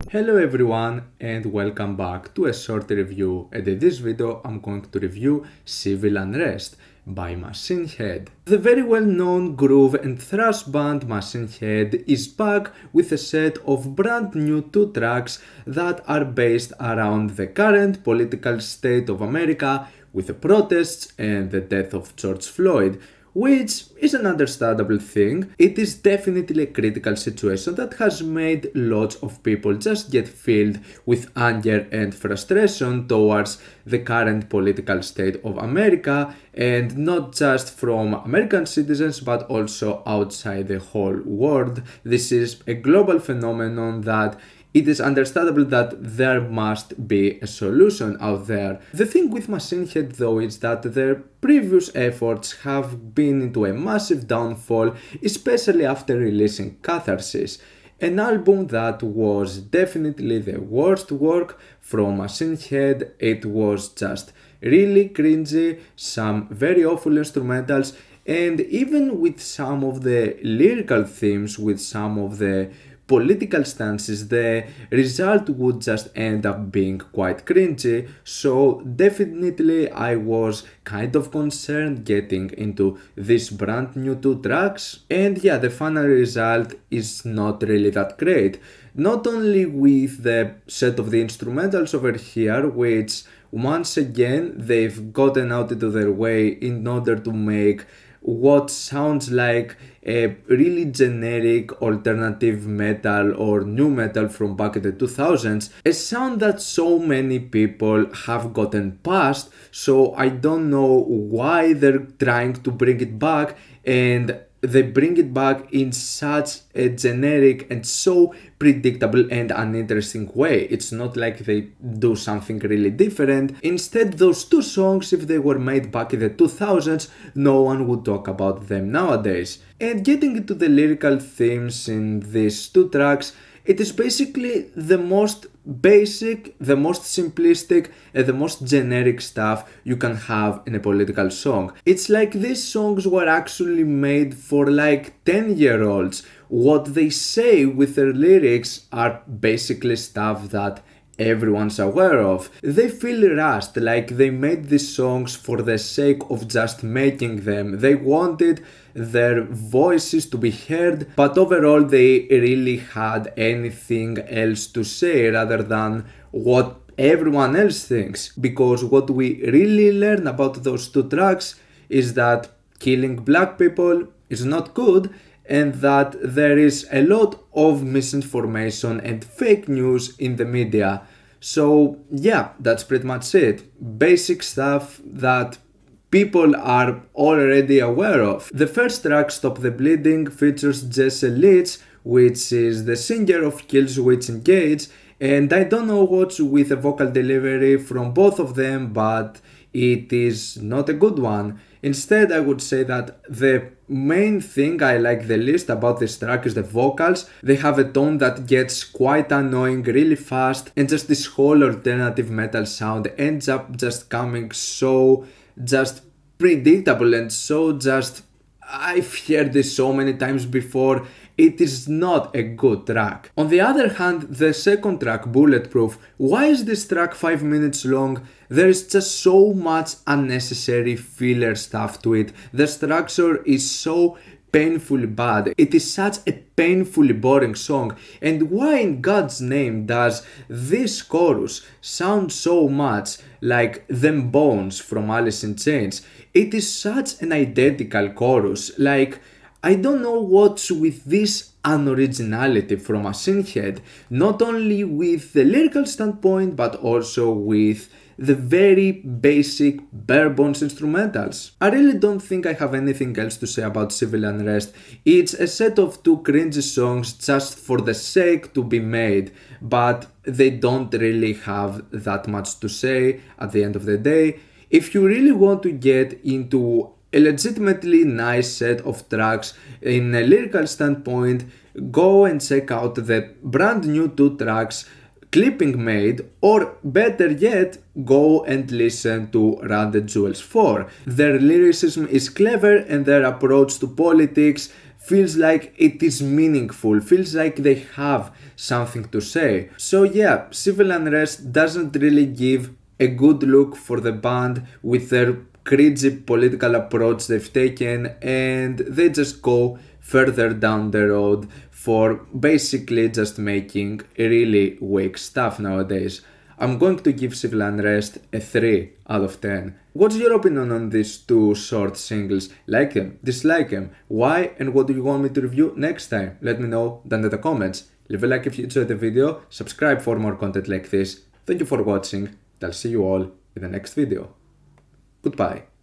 Hello everyone and welcome back to a short review, and in this video I'm going to review Civil Unrest by Machine Head. The very well known groove and thrash band Machine Head is back with a set of brand new 2 tracks that are based around the current political state of America with the protests and the death of George Floyd, which is an understandable thing. It is definitely a critical situation that has made lots of people just get filled with anger and frustration towards the current political state of America, and not just from American citizens but also outside the whole world. This is a global phenomenon that it is understandable that there must be a solution out there. The thing with Machine Head though is that their previous efforts have been into a massive downfall, especially after releasing Catharsis, an album that was definitely the worst work from Machine Head. It was just really cringy, some very awful instrumentals, and even with some of the lyrical themes, with some of the political stances, the result would just end up being quite cringy. So definitely I was kind of concerned getting into these brand new 2 tracks, and yeah, the final result is not really that great. Not only with the set of the instrumentals over here, which once again they've gotten out into their way in order to make what sounds like a really generic alternative metal or new metal from back in the 2000s, a sound that so many people have gotten past. So I don't know why they're trying to bring it back, and they bring it back in such a generic and so predictable and uninteresting way. It's not like they do something really different. Instead, those 2 songs, if they were made back in the 2000s, no one would talk about them nowadays. And getting into the lyrical themes in these 2 tracks, it is basically the most basic, the most simplistic, and the most generic stuff you can have in a political song. It's like these songs were actually made for like 10-year-olds. What they say with their lyrics are basically stuff that everyone's aware of. They feel rushed, like they made these songs for the sake of just making them. They wanted their voices to be heard, but overall they really had anything else to say rather than what everyone else thinks. Because what we really learn about those 2 tracks is that killing black people is not good, and that there is a lot of misinformation and fake news in the media. So yeah, that's pretty much it. Basic stuff that people are already aware of. The first track, Stop the Bleeding, features Jesse Leach, which is the singer of Killswitch Engage, and I don't know what's with the vocal delivery from both of them, but it is not a good one. Instead, I would say that the main thing I like the least about this track is the vocals. They have a tone that gets quite annoying really fast, and just this whole alternative metal sound ends up just coming so just predictable and so just, I've heard this so many times before. It is not a good track. On the other hand, the second track, Bulletproof, why is this track 5 minutes long? There is just so much unnecessary filler stuff to it. The structure is so painfully bad. It is such a painfully boring song. And why in God's name does this chorus sound so much like Them Bones from Alice in Chains? It is such an identical chorus. Like, I don't know what's with this unoriginality from Machine Head, not only with the lyrical standpoint but also with the very basic bare bones instrumentals. I really don't think I have anything else to say about Civil Unrest. It's a set of 2 cringy songs just for the sake to be made, but they don't really have that much to say at the end of the day. If you really want to get into a legitimately nice set of tracks in a lyrical standpoint, go and check out the brand new 2 tracks Clipping Made, or better yet, go and listen to Run the Jewels 4. Their lyricism is clever and their approach to politics feels like it is meaningful, feels like they have something to say. So yeah, Civil Unrest doesn't really give a good look for the band with their crazy political approach they've taken, and they just go further down the road for basically just making really weak stuff nowadays. I'm going to give Civil Unrest a 3 out of 10. What's your opinion on these two short singles? Like them, dislike them, why, and what do you want me to review next time? Let me know down in the comments. Leave a like if you enjoyed the video, subscribe for more content like this. Thank you for watching, and I'll see you all in the next video. Goodbye.